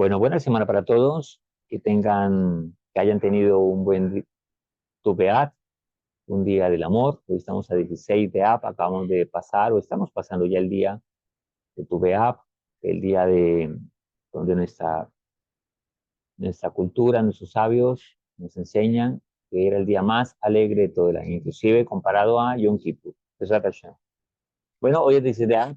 Bueno, buena semana para todos. Que hayan tenido un buen Tu Beat, un día del amor. Hoy estamos a 16 de Ab, acabamos de pasar, o estamos pasando ya el día de Tu Beat, el día de donde nuestra cultura, nuestros sabios nos enseñan que era el día más alegre de todo el año, inclusive comparado a Yom Kippur. Besat Hashem. Bueno, hoy es 16 de Ab,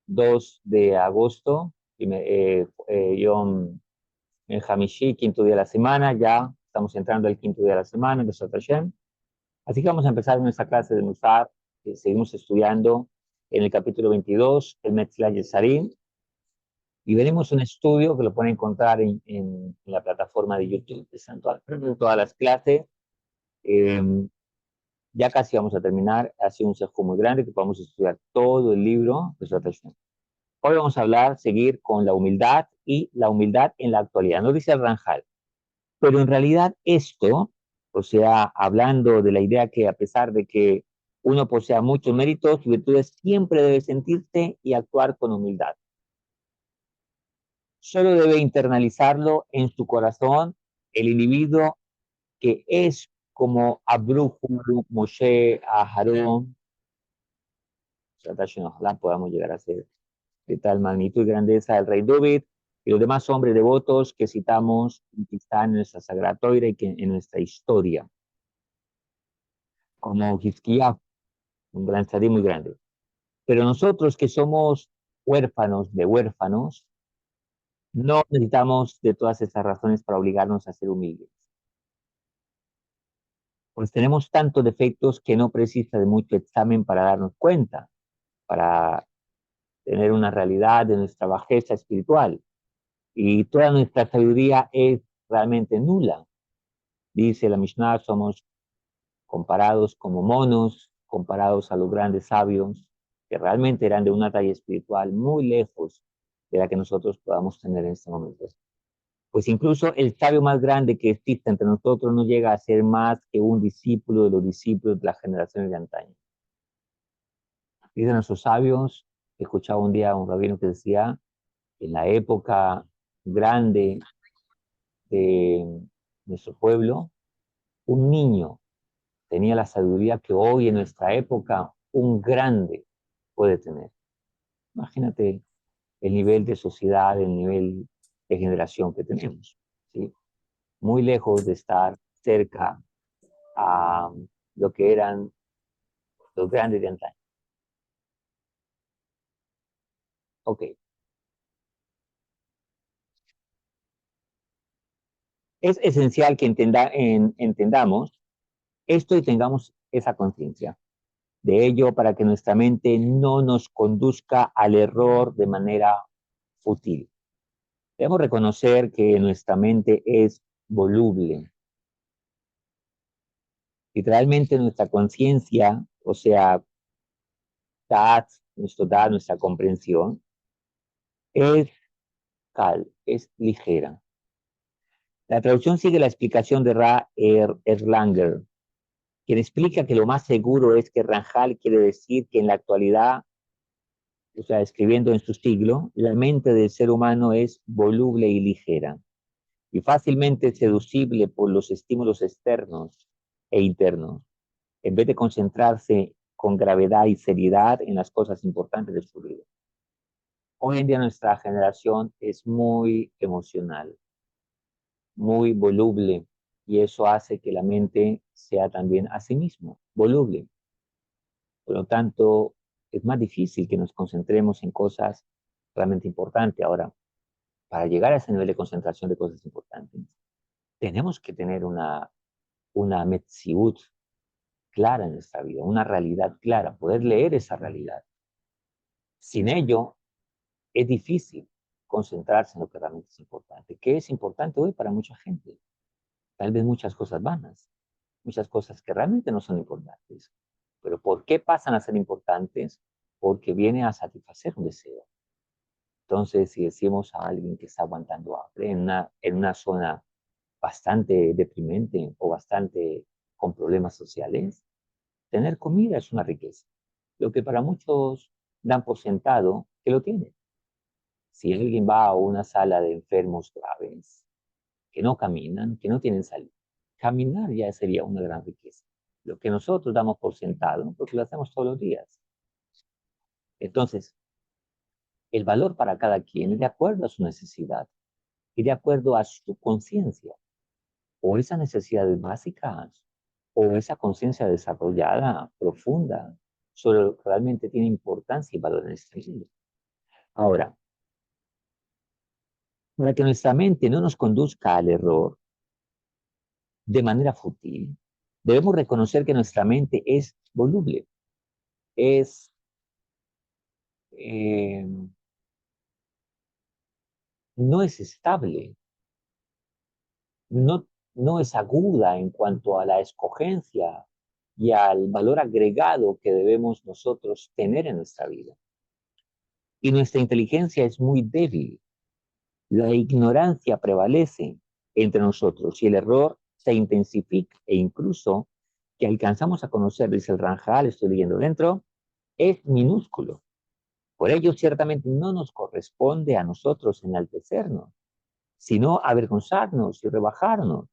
2 de agosto, Yom el Hamishi, quinto día de la semana, ya estamos entrando al quinto día de la semana, de Sot Hashem. Así que vamos a empezar nuestra clase de Musar, que seguimos estudiando en el capítulo 22, el Metzlah Yesarim, y veremos un estudio que lo pueden encontrar en la plataforma de YouTube, están todas las clases. Eh, ya casi vamos a terminar, ha sido un sesgo muy grande que podamos estudiar todo el libro de Sot Hashem. Hoy vamos a seguir con la humildad y la humildad en la actualidad. Nos dice el Ranjal. Pero en realidad esto, o sea, hablando de la idea que a pesar de que uno posea muchos méritos y virtudes, siempre debe sentirse y actuar con humildad. Solo debe internalizarlo en su corazón el individuo que es como Abraham, Moshe, Aharón, ojalá podamos llegar a ser de tal magnitud y grandeza del rey David y los demás hombres devotos que citamos y que están en nuestra Sagrada Torah y que en nuestra historia, como Hizquía, un gran sadí muy grande. Pero nosotros que somos huérfanos de huérfanos, no necesitamos de todas esas razones para obligarnos a ser humildes. Pues tenemos tantos defectos que no precisa de mucho examen para darnos cuenta, para tener una realidad de nuestra bajeza espiritual. Y toda nuestra sabiduría es realmente nula. Dice la Mishnah, somos comparados como monos, comparados a los grandes sabios, que realmente eran de una talla espiritual muy lejos de la que nosotros podamos tener en este momento. Pues incluso el sabio más grande que existe entre nosotros no llega a ser más que un discípulo de los discípulos de las generaciones de antaño. Dicen nuestros sabios, escuchaba un día a un rabino que decía, en la época grande de nuestro pueblo, un niño tenía la sabiduría que hoy en nuestra época un grande puede tener. Imagínate el nivel de sociedad, el nivel de generación que tenemos, ¿sí? Muy lejos de estar cerca a lo que eran los grandes de antaño. Ok. Es esencial que entendamos esto y tengamos esa conciencia de ello para que nuestra mente no nos conduzca al error de manera fútil. Debemos reconocer que nuestra mente es voluble. Literalmente nuestra conciencia, o sea, nuestra comprensión, es es ligera. La traducción sigue la explicación de Erlanger, quien explica que lo más seguro es que Ranjal quiere decir que en la actualidad, o sea, escribiendo en su siglo, la mente del ser humano es voluble y ligera y fácilmente seducible por los estímulos externos e internos, en vez de concentrarse con gravedad y seriedad en las cosas importantes de su vida. Hoy en día nuestra generación es muy emocional, muy voluble, y eso hace que la mente sea también a sí mismo voluble. Por lo tanto, es más difícil que nos concentremos en cosas realmente importantes. Ahora, para llegar a ese nivel de concentración de cosas importantes, tenemos que tener una metziut clara en nuestra vida, una realidad clara, poder leer esa realidad. Sin ello, es difícil concentrarse en lo que realmente es importante. ¿Qué es importante hoy para mucha gente? Tal vez muchas cosas vanas, muchas cosas que realmente no son importantes. Pero ¿por qué pasan a ser importantes? Porque viene a satisfacer un deseo. Entonces, si decimos a alguien que está aguantando hambre en una zona bastante deprimente o bastante con problemas sociales, tener comida es una riqueza. Lo que para muchos dan por sentado que lo tienen. Si alguien va a una sala de enfermos graves, que no caminan, que no tienen salud, caminar ya sería una gran riqueza. Lo que nosotros damos por sentado, porque lo hacemos todos los días. Entonces, el valor para cada quien es de acuerdo a su necesidad y de acuerdo a su conciencia, o esas necesidades básicas, o esa conciencia desarrollada, profunda, sobre lo que realmente tiene importancia y valor en esta vida. Ahora, para que nuestra mente no nos conduzca al error de manera fútil, debemos reconocer que nuestra mente es voluble, es, eh, no es estable, no, no es aguda en cuanto a la escogencia y al valor agregado que debemos nosotros tener en nuestra vida. Y nuestra inteligencia es muy débil. La ignorancia prevalece entre nosotros y el error se intensifica e incluso que alcanzamos a conocer, dice el Ranjal, estoy leyendo dentro, es minúsculo. Por ello, ciertamente no nos corresponde a nosotros enaltecernos, sino avergonzarnos y rebajarnos.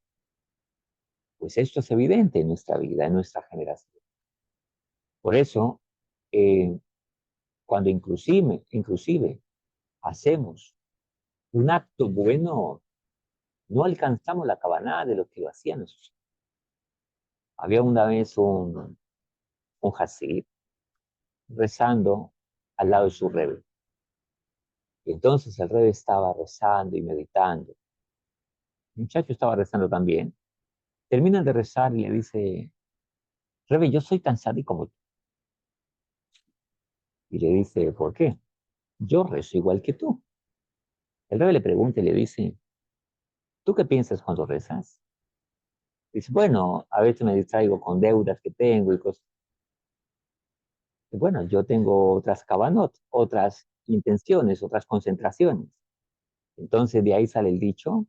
Pues esto es evidente en nuestra vida, en nuestra generación. Por eso, eh, cuando inclusive hacemos un acto bueno, no alcanzamos la cabanada de lo que lo hacían nosotros. Había una vez un Hasid rezando al lado de su Rebbe. Y entonces el Rebbe estaba rezando y meditando. El muchacho estaba rezando también. Terminan de rezar y le dice, Rebbe, yo soy tan sádico como tú. Y le dice, ¿por qué? Yo rezo igual que tú. El Rebbe le pregunta y le dice, ¿tú qué piensas cuando rezas? Dice, bueno, a veces me distraigo con deudas que tengo y cosas. Bueno, yo tengo otras cabanot, otras intenciones, otras concentraciones. Entonces de ahí sale el dicho,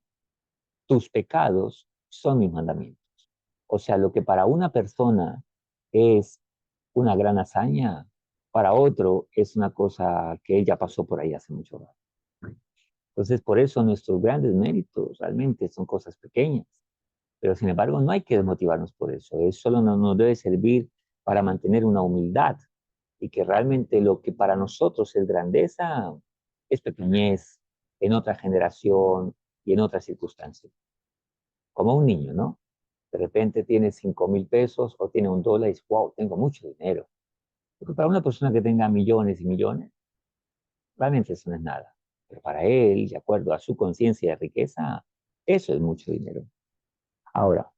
tus pecados son mis mandamientos. O sea, lo que para una persona es una gran hazaña, para otro es una cosa que ella pasó por ahí hace mucho rato. Entonces, por eso nuestros grandes méritos realmente son cosas pequeñas. Pero sin embargo, no hay que desmotivarnos por eso. Eso solo nos debe servir para mantener una humildad y que realmente lo que para nosotros es grandeza es pequeñez en otra generación y en otras circunstancias. Como un niño, ¿no? De repente tiene 5.000 pesos o tiene $1 y dice, wow, tengo mucho dinero. Porque para una persona que tenga millones y millones, realmente eso no es nada. Pero para él, de acuerdo a su conciencia de riqueza, eso es mucho dinero. Ahora,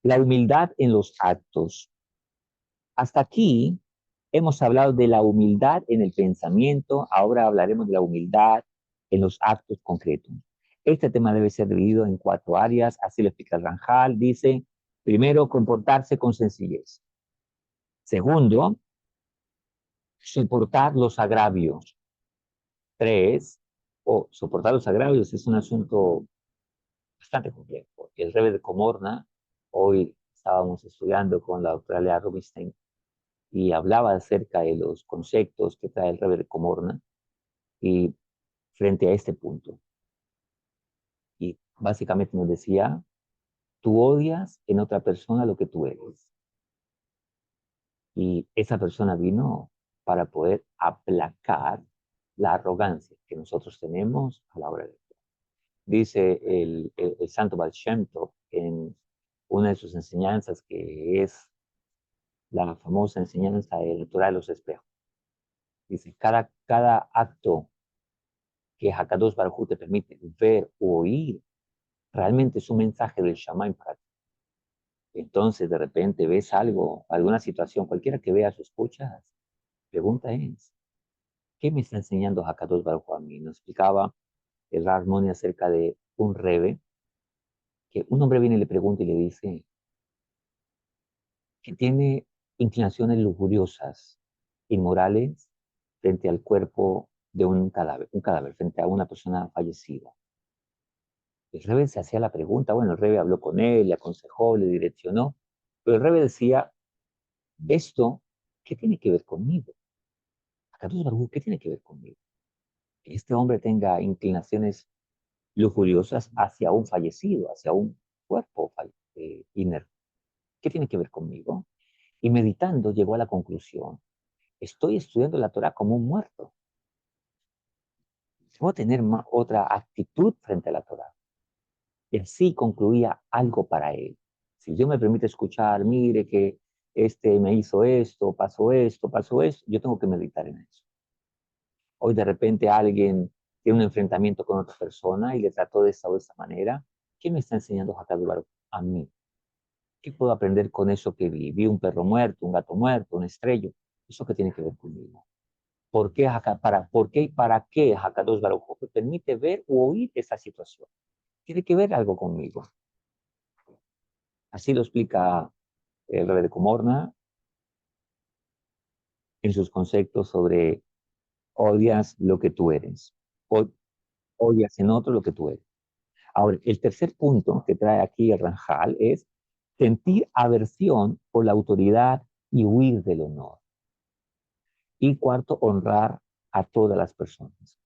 la humildad en los actos. Hasta aquí hemos hablado de la humildad en el pensamiento, ahora hablaremos de la humildad en los actos concretos. Este tema debe ser dividido en 4 áreas, así lo explica el Ranjal. Dice, primero, comportarse con sencillez. Segundo, soportar los agravios. 3, soportar los agravios es un asunto bastante complejo. El Rebbe de Comorna, hoy estábamos estudiando con la doctora Lea Rubinstein, y hablaba acerca de los conceptos que trae el Rebbe de Comorna y frente a este punto. Y básicamente nos decía, tú odias en otra persona lo que tú eres. Y esa persona vino para poder aplacar la arrogancia que nosotros tenemos a la hora de... Dice el santo Baal Shem Tov en una de sus enseñanzas, que es la famosa enseñanza de la Torah de los espejos. Dice, cada acto que Hakadosh Baruj Hu te permite ver o oír, realmente es un mensaje del Shammai para ti. Entonces, de repente ves algo, alguna situación, cualquiera que veas o escuchas, pregunta es, ¿qué me está enseñando Hakadosh Baruj Hu a mí? Nos explicaba el Rav Moni acerca de un rebe, que un hombre viene y le pregunta y le dice que tiene inclinaciones lujuriosas, inmorales, frente al cuerpo de un cadáver, frente a una persona fallecida. El Rebbe se hacía la pregunta, bueno, el Rebbe habló con él, le aconsejó, le direccionó, pero el Rebbe decía, esto, ¿qué tiene que ver conmigo? Akadosh Baruj Hu, ¿qué tiene que ver conmigo? que este hombre tenga inclinaciones lujuriosas hacia un fallecido, hacia un cuerpo inerte. ¿Qué tiene que ver conmigo? Y meditando llegó a la conclusión, estoy estudiando la Torah como un muerto. Debo tener otra actitud frente a la Torah. Y así concluía algo para él. Si Dios me permite escuchar, mire que este me hizo esto, pasó esto, yo tengo que meditar en eso. Hoy de repente alguien tiene un enfrentamiento con otra persona y le trató de esta o de esta manera. ¿Qué me está enseñando Hakadosh Baruj a mí? ¿Qué puedo aprender con eso que vi? Vi un perro muerto, un gato muerto, un estrello. ¿Eso qué tiene que ver conmigo? ¿Por qué y para qué Hakadosh Baruj Hu me permite ver o oír esa situación? Tiene que ver algo conmigo. Así lo explica el Rebbe de Comorna en sus conceptos sobre odias lo que tú eres, o, odias en otro lo que tú eres. Ahora, el tercer punto que trae aquí el Ranjal es sentir aversión por la autoridad y huir del honor. Y cuarto, honrar a todas las personas.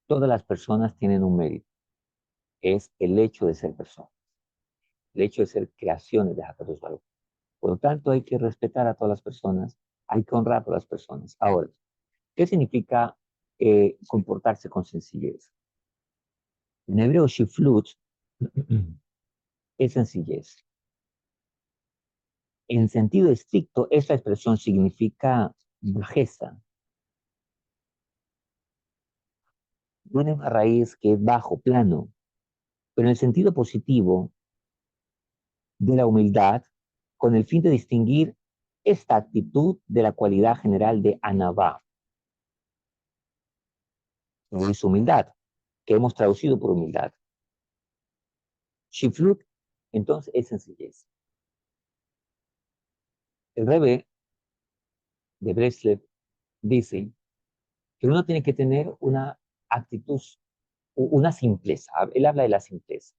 Todas las personas tienen un mérito, es el hecho de ser personas, el hecho de ser creaciones de Hakadosh Baruj. Por lo tanto, hay que respetar a todas las personas, hay que honrar a todas las personas. Ahora, ¿qué significa comportarse con sencillez? En hebreo, shiflut es sencillez. En sentido estricto, esta expresión significa bajeza. Tiene una raíz que es bajo, plano, pero en el sentido positivo de la humildad, con el fin de distinguir esta actitud de la cualidad general de Anabá, no es humildad, que hemos traducido por humildad. Shiflut, entonces, es sencillez. El Rebbe de Breslev dice que uno tiene que tener una actitud, una simpleza. Él habla de la simpleza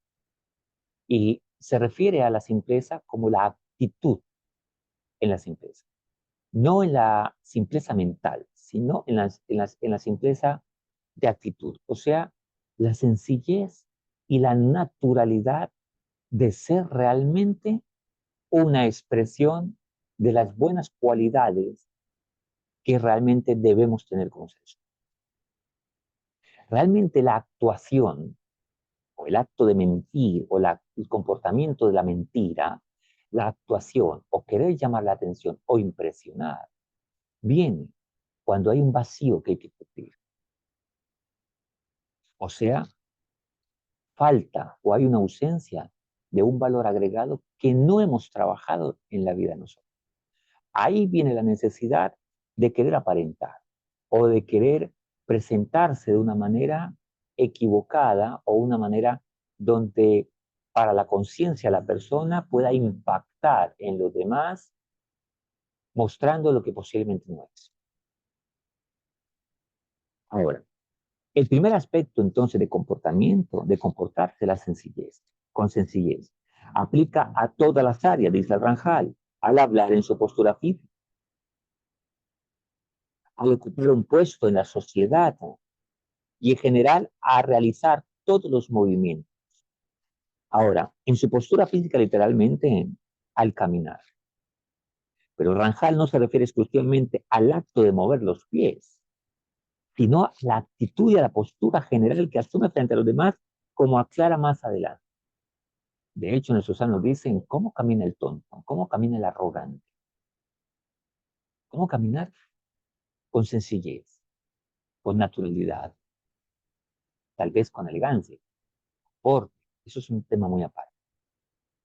y se refiere a la simpleza como la actitud en la simpleza. No en la simpleza mental, sino en la simpleza de actitud. O sea, la sencillez y la naturalidad de ser realmente una expresión de las buenas cualidades que realmente debemos tener como seres. Realmente la actuación o el acto de mentir o el comportamiento de la mentira, la actuación o querer llamar la atención o impresionar, viene cuando hay un vacío que hay que cubrir. O sea, falta o hay una ausencia de un valor agregado que no hemos trabajado en la vida de nosotros. Ahí viene la necesidad de querer aparentar o de querer presentarse de una manera equivocada o una manera donde para la conciencia la persona pueda impactar en los demás mostrando lo que posiblemente no es. Ahora, el primer aspecto entonces de comportamiento, de comportarse la sencillez, con sencillez, aplica a todas las áreas, dice el Ranjal, al hablar en su postura física, al ocupar un puesto en la sociedad y en general a realizar todos los movimientos. Ahora, en su postura física literalmente al caminar. Pero Ranjal no se refiere exclusivamente al acto de mover los pies, sino a la actitud y a la postura general que asume frente a los demás, como aclara más adelante. De hecho, nuestros sanos dicen, ¿cómo camina el tonto? ¿Cómo camina el arrogante? ¿Cómo caminar? Con sencillez, con naturalidad, tal vez con elegancia, porque eso es un tema muy aparte.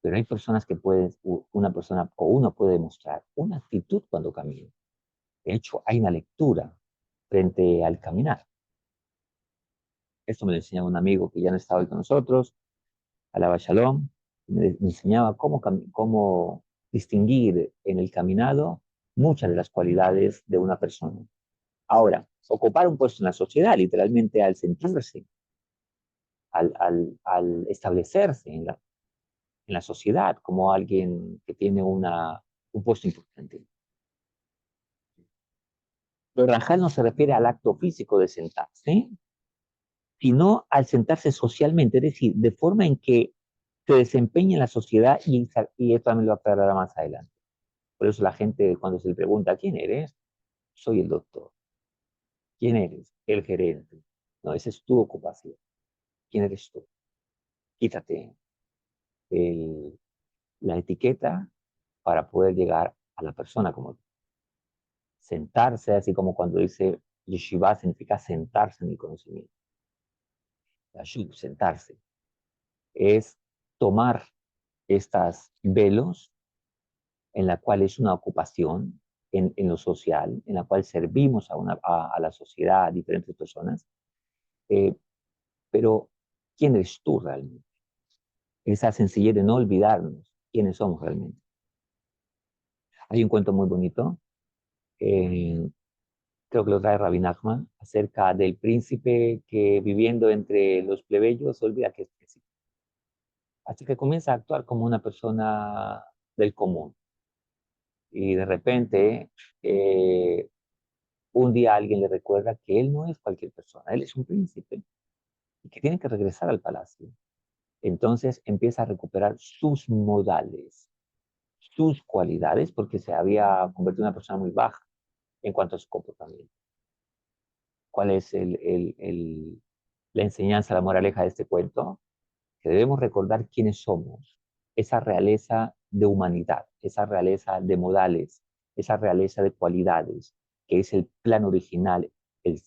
Pero hay personas que pueden, una persona o uno puede mostrar una actitud cuando camina. De hecho, hay una lectura frente al caminar. Esto me lo enseñaba un amigo que ya no está hoy con nosotros, Alaba Shalom, me enseñaba cómo distinguir en el caminado muchas de las cualidades de una persona. Ahora, ocupar un puesto en la sociedad, literalmente al sentarse, al establecerse en la sociedad como alguien que tiene un puesto importante. Pero Rajal no se refiere al acto físico de sentarse, sino al sentarse socialmente, es decir, de forma en que se desempeña en la sociedad y esto también lo aclarará más adelante. Por eso la gente cuando se le pregunta, ¿quién eres? Soy el doctor. ¿Quién eres? El gerente. No, esa es tu ocupación. ¿Quién eres tú? Quítate el- la etiqueta para poder llegar a la persona como tú. Sentarse, así como cuando dice yeshiva, significa sentarse en el conocimiento. Yashub, sentarse, es tomar estas velos en la cual es una ocupación en lo social, en la cual servimos a la sociedad, a diferentes personas, eh, pero ¿quién eres tú realmente? Esa sencillez de no olvidarnos quiénes somos realmente. Hay un cuento muy bonito, eh, creo que lo trae Rabbi Nachman, acerca del príncipe que viviendo entre los plebeyos olvida que es príncipe. Hasta que comienza a actuar como una persona del común. Y de repente, un día alguien le recuerda que él no es cualquier persona, él es un príncipe y que tiene que regresar al palacio. Entonces empieza a recuperar sus modales, sus cualidades, porque se había convertido en una persona muy baja en cuanto a su comportamiento. ¿Cuál es la enseñanza, la moraleja de este cuento? Que debemos recordar quiénes somos, esa realeza de humanidad, esa realeza de modales, esa realeza de cualidades, que es el plan original, el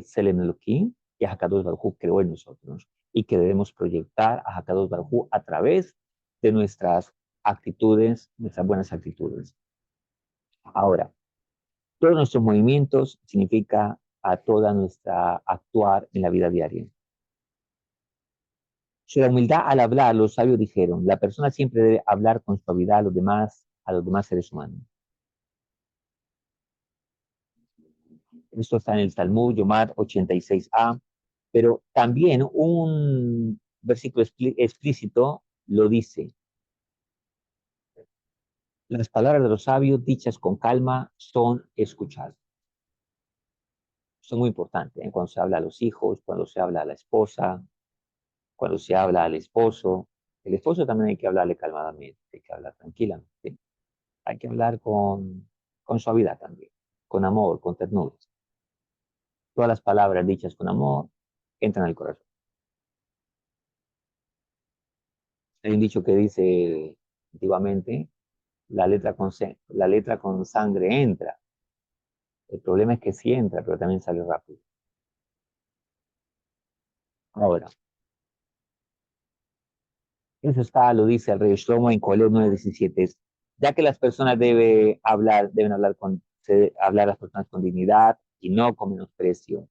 Selem Elohim, que Hakadosh Baruj Hu creó en nosotros, y que debemos proyectar a Hakadosh Baruj Hu a través de nuestras actitudes, nuestras buenas actitudes. Ahora, todos nuestros movimientos significa a toda nuestra actuar en la vida diaria. Sobre la humildad al hablar, los sabios dijeron, la persona siempre debe hablar con suavidad a los demás seres humanos. Esto está en el Talmud, Yomar 86a, pero también un versículo explícito lo dice. Las palabras de los sabios dichas con calma son escuchadas. Son muy importantes, ¿eh? Cuando se habla a los hijos, cuando se habla a la esposa, cuando se habla al esposo. El esposo también hay que hablarle calmadamente, hay que hablar tranquilamente. Hay que hablar con suavidad también, con amor, con ternura. Todas las palabras dichas con amor entran al corazón. Hay un dicho que dice antiguamente, la letra con sangre entra. El problema es que sí entra, pero también sale rápido. Ahora, eso está, lo dice el rey Shlomo en Coleo 9:17. Ya que las personas deben hablar a las personas con dignidad y no con menosprecio.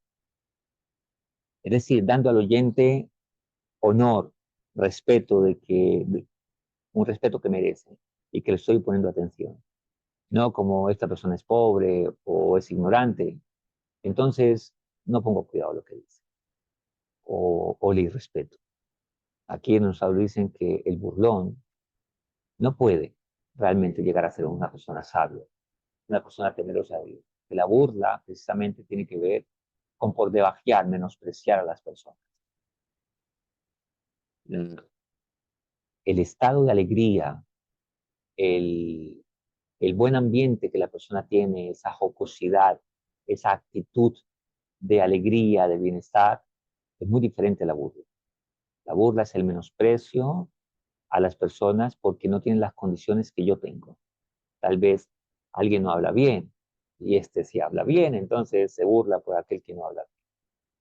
Es decir, dando al oyente honor, respeto un respeto que merece y que le estoy poniendo atención. No como esta persona es pobre o es ignorante, entonces no pongo cuidado a lo que dice o le irrespeto. Aquí nos dicen que el burlón no puede realmente llegar a ser una persona sabia, una persona temerosa de Dios. Que la burla precisamente tiene que ver con por debajear, menospreciar a las personas. El estado de alegría, el, el buen ambiente que la persona tiene, esa jocosidad, esa actitud de alegría, de bienestar, es muy diferente a la burla. La burla es el menosprecio a las personas porque no tienen las condiciones que yo tengo. Tal vez alguien no habla bien y este sí habla bien, entonces se burla por aquel que no habla bien,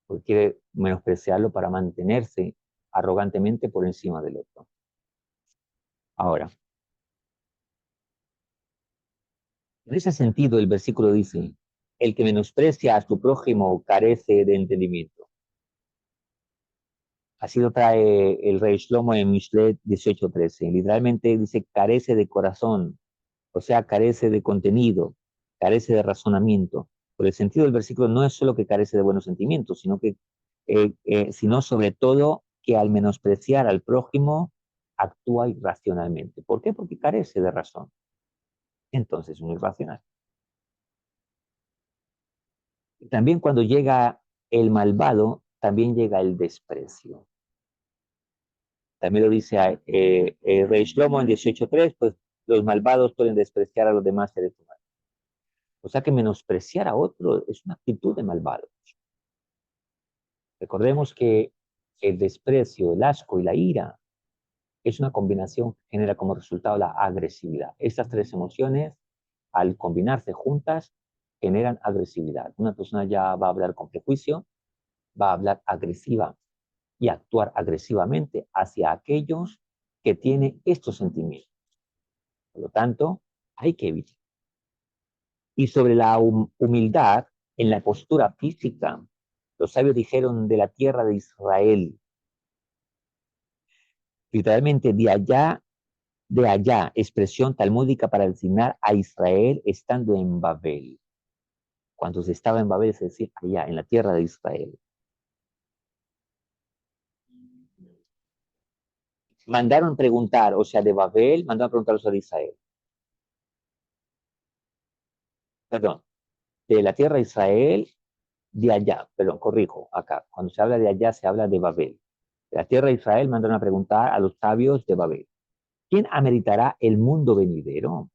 porque quiere menospreciarlo para mantenerse arrogantemente por encima del otro. Ahora, en ese sentido, el versículo dice, el que menosprecia a su prójimo carece de entendimiento. Así lo trae el rey Shlomo en Mishle 18:13. Literalmente dice carece de corazón, o sea, carece de contenido, carece de razonamiento. Por el sentido del versículo no es solo que carece de buenos sentimientos, sino sobre todo que al menospreciar al prójimo actúa irracionalmente. ¿Por qué? Porque carece de razón. Entonces, es un irracional. También cuando llega el malvado, también llega el desprecio. También lo dice Rey Shlomo en 18:3, pues los malvados pueden despreciar a los demás seres humanos. O sea que menospreciar a otro es una actitud de malvado. Recordemos que el desprecio, el asco y la ira es una combinación que genera como resultado la agresividad. Estas tres emociones, al combinarse juntas, generan agresividad. Una persona ya va a hablar con prejuicio, va a hablar agresiva y actuar agresivamente hacia aquellos que tienen estos sentimientos. Por lo tanto, hay que evitar. Y sobre la humildad en la postura física, los sabios dijeron de la tierra de Israel, literalmente de allá, expresión talmúdica para designar a Israel estando en Babel. Cuando se estaba en Babel, se decía allá, en la tierra de Israel. Mandaron preguntar, o sea, de Babel, mandaron preguntar sobre Israel. Perdón, de la tierra de Israel, de allá, perdón, corrijo, acá. Cuando se habla de allá, se habla de Babel. De la tierra de Israel mandaron a preguntar a los sabios de Babel. ¿Quién ameritará el mundo venidero?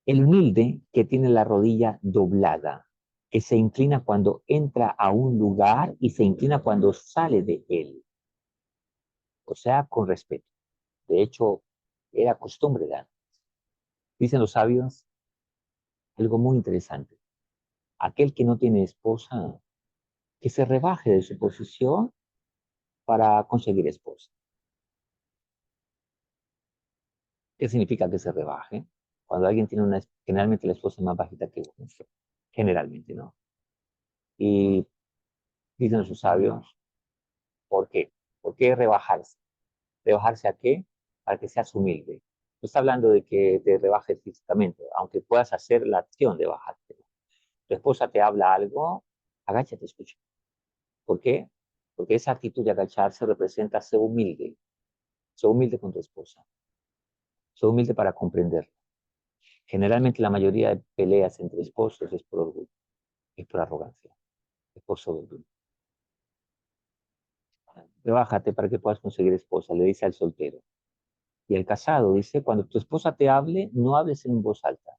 El humilde que tiene la rodilla doblada, que se inclina cuando entra a un lugar y se inclina cuando sale de él. O sea, con respeto. De hecho, era costumbre de antes. Dicen los sabios algo muy interesante. Aquel que no tiene esposa, que se rebaje de su posición para conseguir esposa. ¿Qué significa que se rebaje? Cuando alguien tiene una, generalmente la esposa es más bajita que uno. Generalmente, ¿no? Y dicen los sabios, ¿por qué? ¿Por qué rebajarse? ¿Rebajarse a qué? Para que seas humilde. No está hablando de que te rebajes físicamente, aunque puedas hacer la acción de bajarte. Tu esposa te habla algo, agáchate, escucha. ¿Por qué? Porque esa actitud de agacharse representa ser humilde con tu esposa, ser humilde para comprender. Generalmente la mayoría de peleas entre esposos es por orgullo, es por arrogancia, es por soberbia. Rebájate para que puedas conseguir esposa, le dice al soltero. Y el casado dice, cuando tu esposa te hable, no hables en voz alta.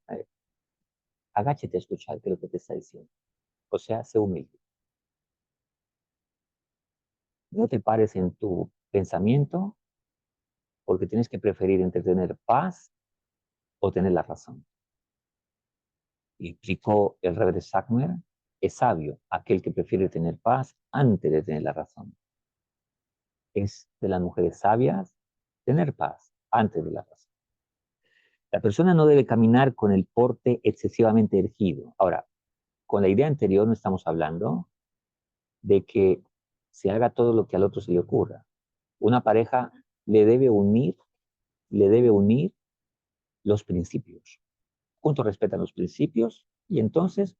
Agáchate a escuchar qué es lo que te está diciendo. O sea, sé humilde. No te pares en tu pensamiento porque tienes que preferir entre tener paz o tener la razón. Y explicó el Rebbe de Sackmer, es sabio aquel que prefiere tener paz antes de tener la razón. Es de las mujeres sabias tener paz antes de la razón. La persona no debe caminar con el porte excesivamente erguido. Ahora, con la idea anterior no estamos hablando de que se haga todo lo que al otro se le ocurra. Una pareja le debe unir, le debe unir los principios. Juntos respetan los principios y entonces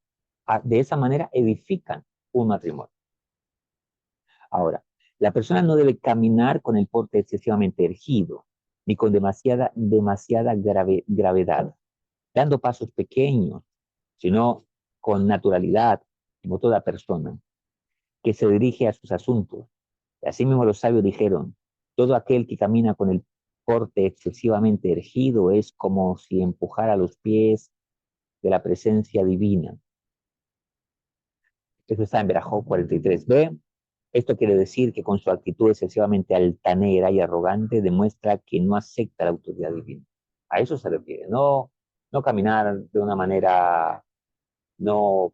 de esa manera edifican un matrimonio. Ahora, la persona no debe caminar con el porte excesivamente erguido, ni con demasiada gravedad, dando pasos pequeños, sino con naturalidad, como toda persona, que se dirige a sus asuntos. Así mismo los sabios dijeron, todo aquel que camina con el porte excesivamente erguido es como si empujara los pies de la presencia divina. Eso está en Berajó 43b. Esto quiere decir que con su actitud excesivamente altanera y arrogante demuestra que no acepta la autoridad divina. A eso se refiere, no caminar de una manera no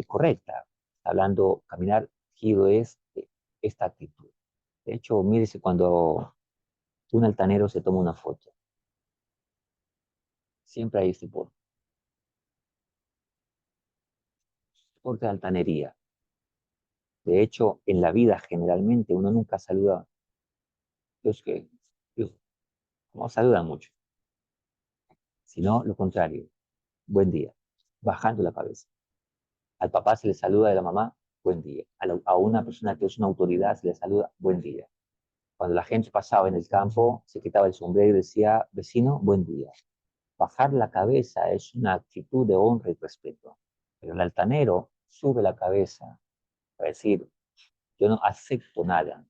correcta. Hablando, caminar gido es esta actitud. De hecho, mírese cuando un altanero se toma una foto. Siempre hay este porte de altanería. De hecho, en la vida generalmente uno nunca saluda, los que no saludan mucho, sino lo contrario, buen día, bajando la cabeza. Al papá se le saluda de la mamá, buen día. A una persona que es una autoridad se le saluda, buen día. Cuando la gente pasaba en el campo, se quitaba el sombrero y decía, vecino, buen día. Bajar la cabeza es una actitud de honra y respeto. Pero el altanero sube la cabeza para decir, yo no acepto nada.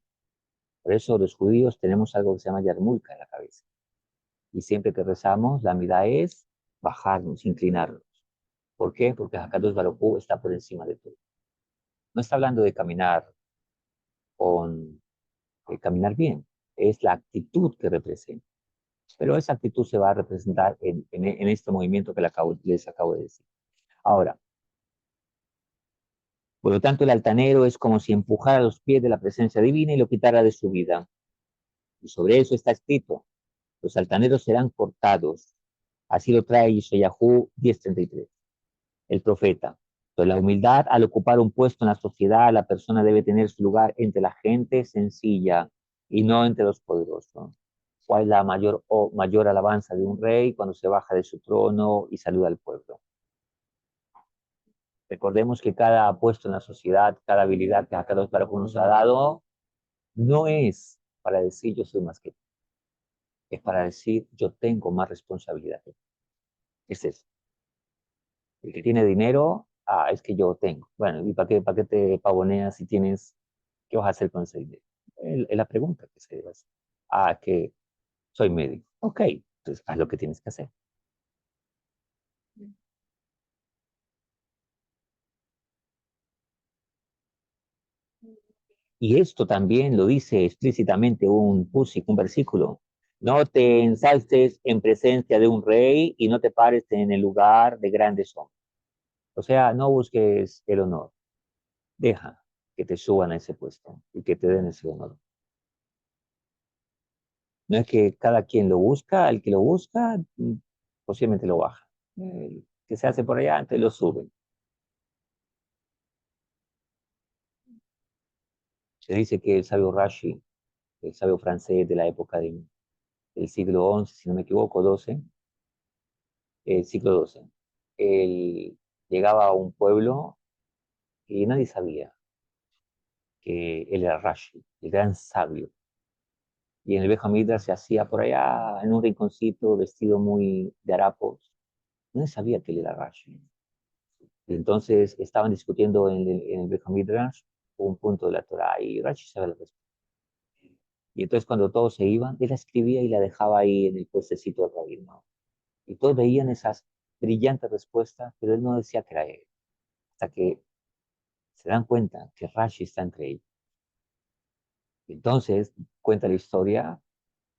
Por eso los judíos tenemos algo que se llama yarmulka en la cabeza. Y siempre que rezamos, la mirada es bajarnos, inclinarnos. ¿Por qué? Porque Hakadosh Baruj Hu está por encima de todo. No está hablando de caminar con caminar bien, es la actitud que representa. Pero esa actitud se va a representar en este movimiento que les acabo de decir. Ahora, por lo tanto, el altanero es como si empujara los pies de la presencia divina y lo quitara de su vida. Y sobre eso está escrito, los altaneros serán cortados. Así lo trae Yeshayahu 10:33, el profeta. Entonces, la humildad, al ocupar un puesto en la sociedad, la persona debe tener su lugar entre la gente sencilla y no entre los poderosos. ¿Cuál es la mayor alabanza de un rey cuando se baja de su trono y saluda al pueblo? Recordemos que cada puesto en la sociedad, cada habilidad que Akadosh Baruj Hu nos ha dado, no es para decir yo soy más que tú, es para decir yo tengo más responsabilidad que tú. Es eso. El que tiene dinero, es que yo tengo. Bueno, ¿y para qué te pavoneas si tienes, qué vas a hacer con ese dinero? Es la pregunta que se debe hacer. Que soy médico. Ok, entonces haz lo que tienes que hacer. Y esto también lo dice explícitamente un versículo. No te ensalces en presencia de un rey y no te pares en el lugar de grandes hombres. O sea, no busques el honor. Deja que te suban a ese puesto y que te den ese honor. No es que cada quien lo busca, el que lo busca, posiblemente lo baja. El que se hace por allá, antes lo suben. Se dice que el sabio Rashi, el sabio francés de la época del siglo XI, si no me equivoco, XII, el siglo XII, él llegaba a un pueblo y nadie sabía que él era Rashi, el gran sabio. Y en el Beja Midrash se hacía por allá en un rinconcito vestido muy de harapos. Nadie sabía que él era Rashi. Y entonces estaban discutiendo en el Beja Midrash un punto de la Torah y Rashi sabe la respuesta. Y entonces cuando todos se iban, él la escribía y la dejaba ahí en el puestecito del rabino. Y todos veían esas brillantes respuestas, pero él no decía que era él. Hasta que se dan cuenta que Rashi está entre ellos. Entonces cuenta la historia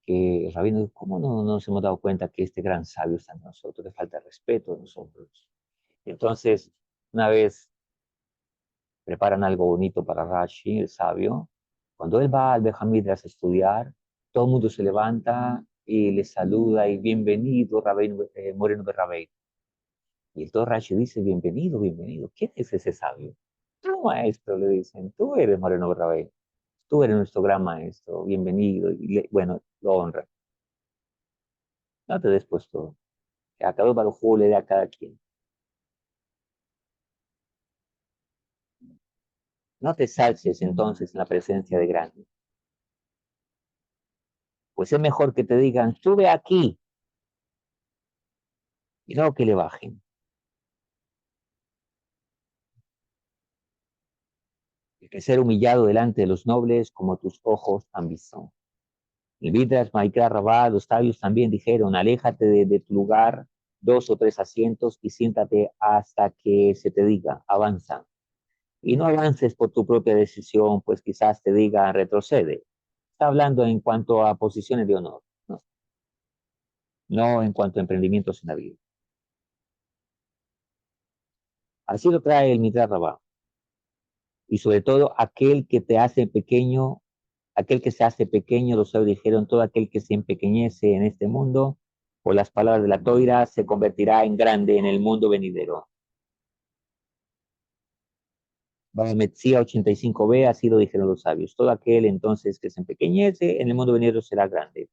que el rabino dijo, ¿cómo no nos hemos dado cuenta que este gran sabio está en nosotros? Le falta respeto a nosotros. Entonces, una vez preparan algo bonito para Rashi, el sabio, cuando él va al Bejamidras a estudiar, todo el mundo se levanta y le saluda y bienvenido, Rabbeinu, Moreno de Rabbeinu. Y el todo Rashi dice, bienvenido, bienvenido. ¿Quién es ese sabio? Tu maestro, le dicen, tú eres Moreno de Rabbeinu. Tú eres nuestro gran maestro, bienvenido. Y bueno, lo honra. No te des puesto. A cada Baruj le da a cada quien. No te salces entonces en la presencia de grandes. Pues es mejor que te digan, sube aquí, y no que le bajen. El que ser humillado delante de los nobles como tus ojos han visto. El Vidras, Maikra, Rabá, los sabios también dijeron, aléjate de tu lugar 2 o 3 asientos y siéntate hasta que se te diga, avanza. Y no avances por tu propia decisión, pues quizás te diga, retrocede. Está hablando en cuanto a posiciones de honor, no, no en cuanto a emprendimientos en la vida. Así lo trae el Mitra Rabá. Y sobre todo aquel que te hace pequeño, aquel que se hace pequeño, los sabios dijeron, todo aquel que se empequeñece en este mundo, por las palabras de la Toira, se convertirá en grande en el mundo venidero. Metzía 85b, así lo dijeron los sabios. Todo aquel entonces que se empequeñece en el mundo venidero será grande.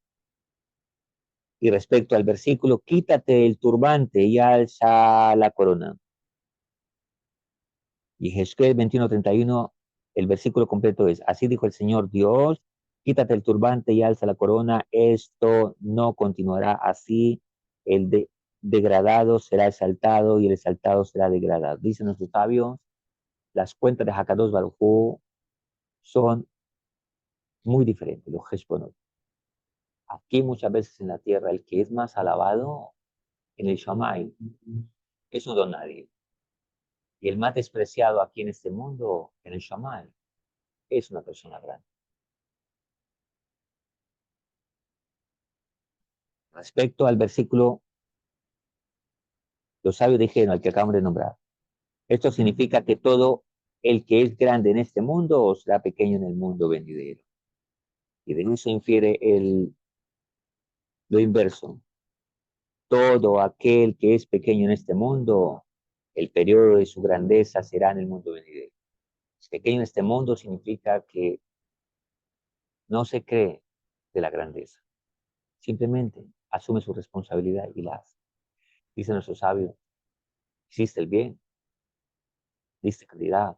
Y respecto al versículo, quítate el turbante y alza la corona. Y Jesús 21:31, el versículo completo es, así dijo el Señor Dios, quítate el turbante y alza la corona, esto no continuará así el de degradado será exaltado y el exaltado será degradado. Dicen nuestros sabios, las cuentas de Hakadosh Baruj Hu son muy diferentes, los Heshbonot. Aquí muchas veces en la tierra el que es más alabado en el Shammai es un don nadie. Y el más despreciado aquí en este mundo, en el Shammai, es una persona grande. Respecto al versículo, los sabios dijeron, al que acabamos de nombrar, esto significa que todo el que es grande en este mundo será pequeño en el mundo venidero. Y de eso infiere lo inverso. Todo aquel que es pequeño en este mundo, el periodo de su grandeza será en el mundo venidero. Pequeño en este mundo significa que no se cree de la grandeza. Simplemente asume su responsabilidad y la hace. Dice nuestro sabio, hiciste el bien, diste calidad,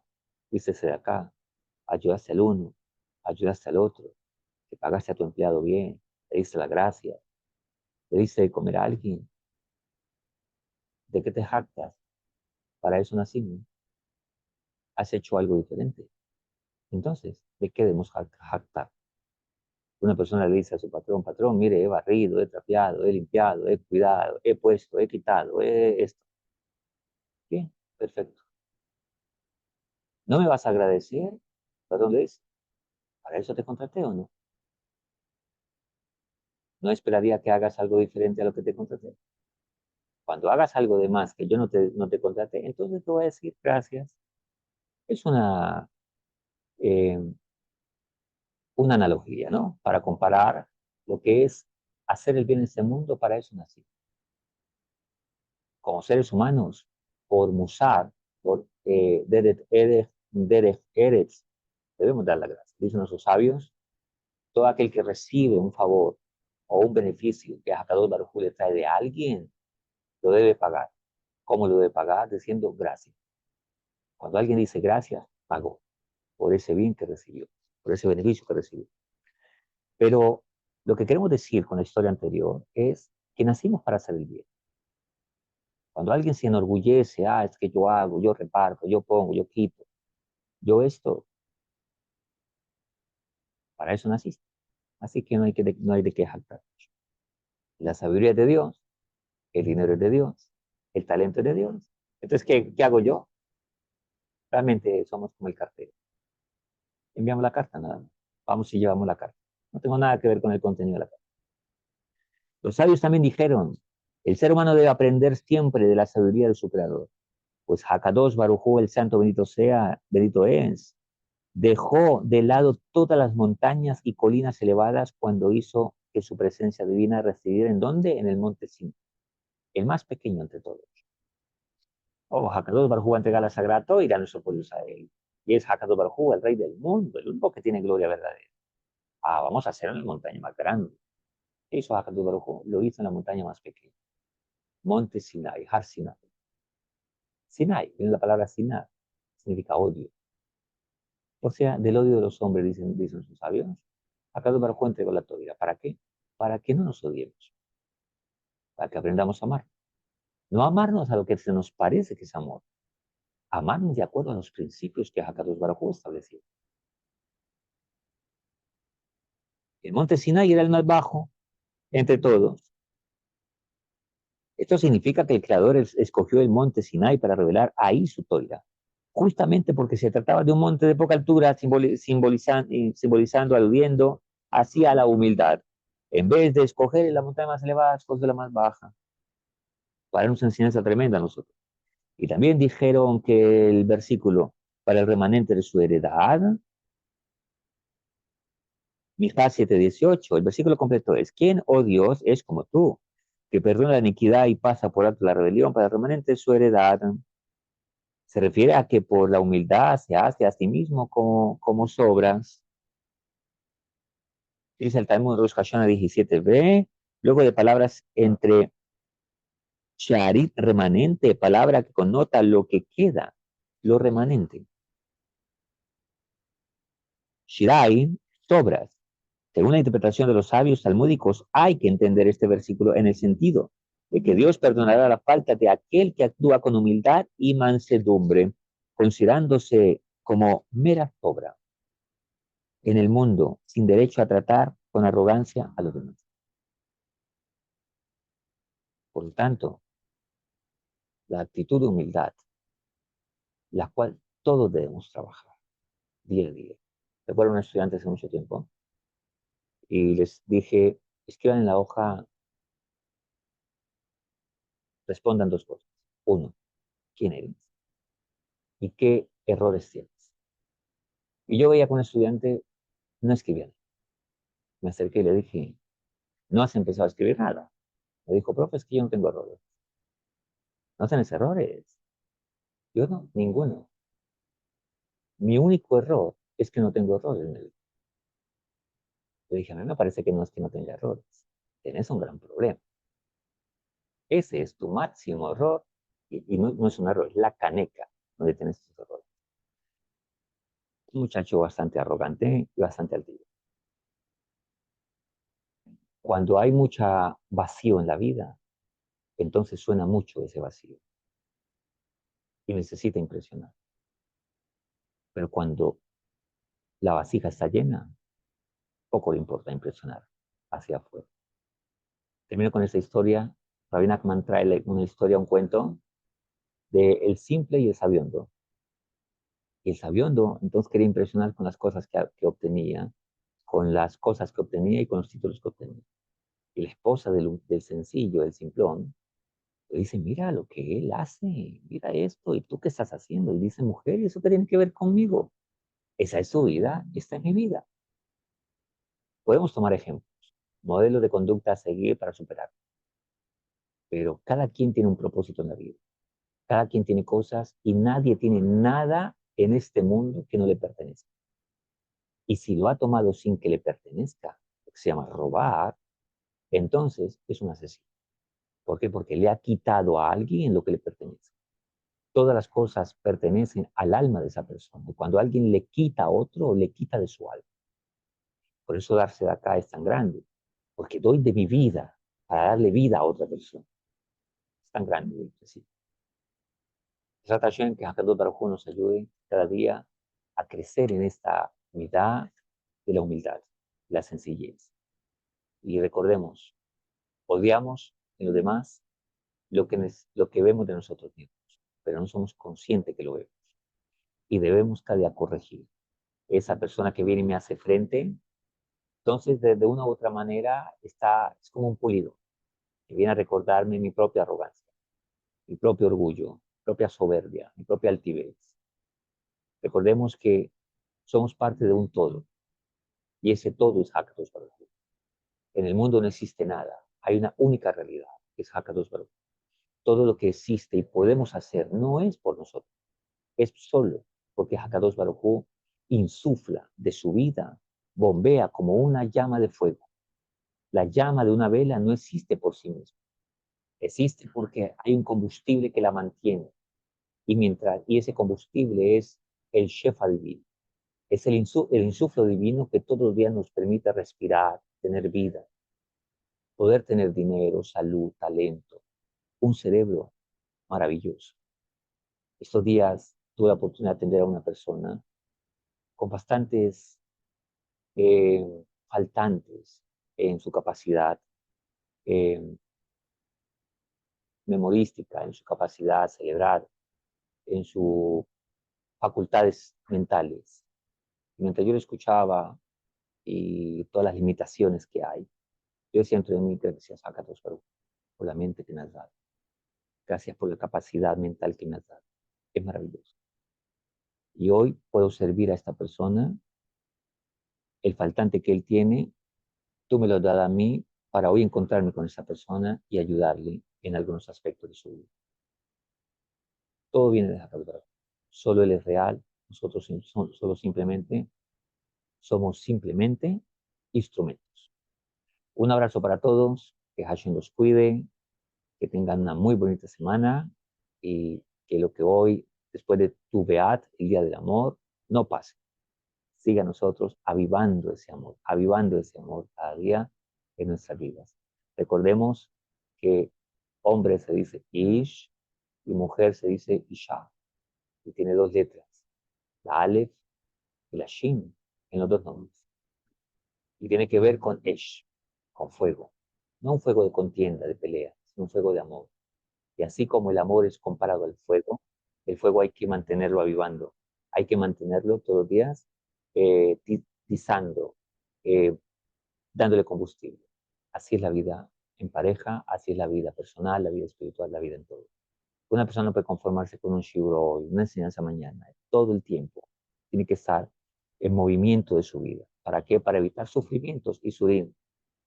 diste de acá, ayudaste al uno, ayudaste al otro, te pagaste a tu empleado bien, le diste la gracia, le diste de comer a alguien. ¿De qué te jactas? Para eso nacimos. Has hecho algo diferente. Entonces, ¿de qué debemos jactar? Una persona le dice a su patrón, patrón, mire, he barrido, he trapeado, he limpiado, he cuidado, he puesto, he quitado, he esto. Bien, perfecto. ¿No me vas a agradecer? ¿Para dónde es? ¿Para eso te contraté o no? No esperaría que hagas algo diferente a lo que te contraté. Cuando hagas algo de más que yo no te contraté, entonces te voy a decir gracias. Es eh, una analogía, ¿no? Para comparar lo que es hacer el bien en este mundo, para eso nací. Como seres humanos, por Musar, por Derech Eretz, debemos dar la gracia. Dicen nuestros sabios, todo aquel que recibe un favor o un beneficio que Hakadosh Baruj Hu le trae de alguien, lo debe pagar. ¿Cómo lo debe pagar? Diciendo gracias. Cuando alguien dice gracias, pagó por ese bien que recibió, por ese beneficio que recibió. Pero lo que queremos decir con la historia anterior es que nacimos para hacer el bien. Cuando alguien se enorgullece, es que yo hago, yo reparto, yo pongo, yo quito, yo esto, para eso naciste. Así que no hay de qué jactar. La sabiduría es de Dios, el dinero es de Dios, el talento es de Dios. Entonces, ¿qué hago yo? Realmente somos como el cartero. Enviamos la carta, nada más. Vamos y llevamos la carta. No tengo nada que ver con el contenido de la carta. Los sabios también dijeron, el ser humano debe aprender siempre de la sabiduría de su creador. Pues Hakadosh Baruj Hu, el santo bendito sea, bendito es, dejó de lado todas las montañas y colinas elevadas cuando hizo que su presencia divina residiera en ¿dónde? En el monte Sin, el más pequeño entre todos. Hakadosh Baruj Hu va a entregar la sagrada Torah a nuestro pueblo Israel. Y es Hakadosh Baruj Hu, el rey del mundo, el único que tiene gloria verdadera. Vamos a hacer en la montaña más grande. ¿Qué hizo Hakadosh Baruj Hu? Lo hizo en la montaña más pequeña. Monte Sinai, Har Sinai. Sinai, viene la palabra Sinai, significa odio. O sea, del odio de los hombres, dicen sus sabios. Hakadosh Baruj Hu entregó la Torah. ¿Para qué? Para que no nos odiemos. Para que aprendamos a amar. No amarnos a lo que se nos parece que es amor. Amarnos de acuerdo a los principios que Hakadosh Baruj Hu estableció. El monte Sinai era el más bajo entre todos. Esto significa que el Creador escogió el monte Sinai para revelar ahí su Torah, justamente porque se trataba de un monte de poca altura, simbolizando, aludiendo hacia la humildad. En vez de escoger la montaña más elevada, escogió la más baja. Para una enseñanza tremenda a nosotros. Y también dijeron que el versículo para el remanente de su heredad, Michás 7:18, el versículo completo es, ¿quién, oh Dios, es como tú, que perdona la iniquidad y pasa por alto la rebelión para el remanente de su heredad? Se refiere a que por la humildad se hace a sí mismo como sobras. Dice el Talmud Rosh Hashanah 17b, luego de palabras entre Sharit, remanente, palabra que connota lo que queda, lo remanente. Shirai, sobras. Según la interpretación de los sabios talmúdicos, hay que entender este versículo en el sentido de que Dios perdonará la falta de aquel que actúa con humildad y mansedumbre, considerándose como mera obra en el mundo, sin derecho a tratar con arrogancia a los demás. Por lo tanto, la actitud de humildad, la cual todos debemos trabajar día a día. Recuerdo a un estudiante hace mucho tiempo y les dije, escriban en la hoja, respondan dos cosas. Uno, ¿quién eres? ¿Y qué errores tienes? Y yo veía que un estudiante no escribía. Me acerqué y le dije, no has empezado a escribir nada. Me dijo, profe, es que yo no tengo errores. No tienes errores. Yo no, ninguno. Mi único error es que no tengo errores. Le dije, a mí me parece que no es que no tenga errores. Tienes un gran problema. Ese es tu máximo error. Y no es un error, es la caneca donde tienes tus errores. Un muchacho bastante arrogante y bastante altivo. Cuando hay mucha vacío en la vida, entonces suena mucho ese vacío y necesita impresionar. Pero cuando la vasija está llena, poco le importa impresionar hacia afuera. Termino con esta historia. Rabbi Nachman trae una historia, un cuento de el simple y el sabiondo. Y el sabiondo entonces quería impresionar con las cosas que obtenía, con las cosas que obtenía y con los títulos que obtenía. Y la esposa del sencillo, del simplón, le dice, mira lo que él hace, mira esto, ¿y tú qué estás haciendo? Y dice, mujer, ¿y eso qué tiene que ver conmigo? Esa es su vida, esta es mi vida. Podemos tomar ejemplos, modelos de conducta a seguir para superar, pero cada quien tiene un propósito en la vida. Cada quien tiene cosas y nadie tiene nada en este mundo que no le pertenezca. Y si lo ha tomado sin que le pertenezca, lo que se llama robar, entonces es un asesino. ¿Por qué? Porque le ha quitado a alguien lo que le pertenece. Todas las cosas pertenecen al alma de esa persona. Y cuando alguien le quita a otro, le quita de su alma. Por eso darse de acá es tan grande. Porque doy de mi vida para darle vida a otra persona. Es tan grande. ¿Sí? Trata Hashem que Hakadosh Baruj Hu nos ayude cada día a crecer en esta unidad de la humildad, la sencillez. Y recordemos, odiamos en los demás lo que vemos de nosotros mismos, pero no somos conscientes que lo vemos. Y debemos cada día corregir. Esa persona que viene y me hace frente, entonces de una u otra manera es como un pulido, que viene a recordarme mi propia arrogancia, mi propio orgullo, mi propia soberbia, mi propia altivez. Recordemos que somos parte de un todo, y ese todo es Hakadosh Baruj Hu. En el mundo no existe nada, hay una única realidad, que es Hakadosh Baruj Hu. Todo lo que existe y podemos hacer no es por nosotros, es solo porque Hakadosh Baruj Hu insufla de su vida, bombea como una llama de fuego. La llama de una vela no existe por sí misma, existe porque hay un combustible que la mantiene, y ese combustible es el Shefa divino. Es el insuflo divino que todos los días nos permite respirar, tener vida, poder tener dinero, salud, talento, un cerebro maravilloso. Estos días tuve la oportunidad de atender a una persona con bastantes faltantes en su capacidad eh, memorística, en su capacidad cerebral, en sus facultades mentales. Y mientras yo le escuchaba y todas las limitaciones que hay, yo decía entre mí, gracias a Carlos Perú, por la mente que me has dado. Gracias por la capacidad mental que me has dado. Es maravilloso. Y hoy puedo servir a esta persona, el faltante que él tiene, tú me lo has dado a mí para hoy encontrarme con esa persona y ayudarle en algunos aspectos de su vida. Todo viene de Hakadosh. Solo Él es real, nosotros solo simplemente somos simplemente instrumentos. Un abrazo para todos, que Hashem los cuide, que tengan una muy bonita semana y que lo que hoy, después de tu Beat, el Día del Amor, no pase. Siga nosotros avivando ese amor cada día en nuestras vidas. Recordemos que Hombre se dice Ish y mujer se dice Isha. Y tiene dos letras, la Aleph y la Shin, en los dos nombres. Y tiene que ver con Esh, con fuego. No un fuego de contienda, de pelea, sino un fuego de amor. Y así como el amor es comparado al fuego, el fuego hay que mantenerlo avivando. Hay que mantenerlo todos los días tizando, eh, dándole combustible. Así es la vida en pareja, así es la vida personal, la vida espiritual, la vida en todo. Una persona no puede conformarse con un shibro hoy, una enseñanza mañana, todo el tiempo. Tiene que estar en movimiento de su vida. ¿Para qué? Para evitar sufrimientos y surim,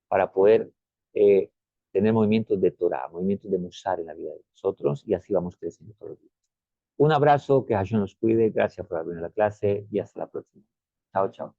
para poder tener movimientos de Torah, movimientos de Musar en la vida de nosotros y así vamos creciendo todos los días. Un abrazo, que Hashem nos cuide, gracias por haber venido a la clase y hasta la próxima. Chao, chao.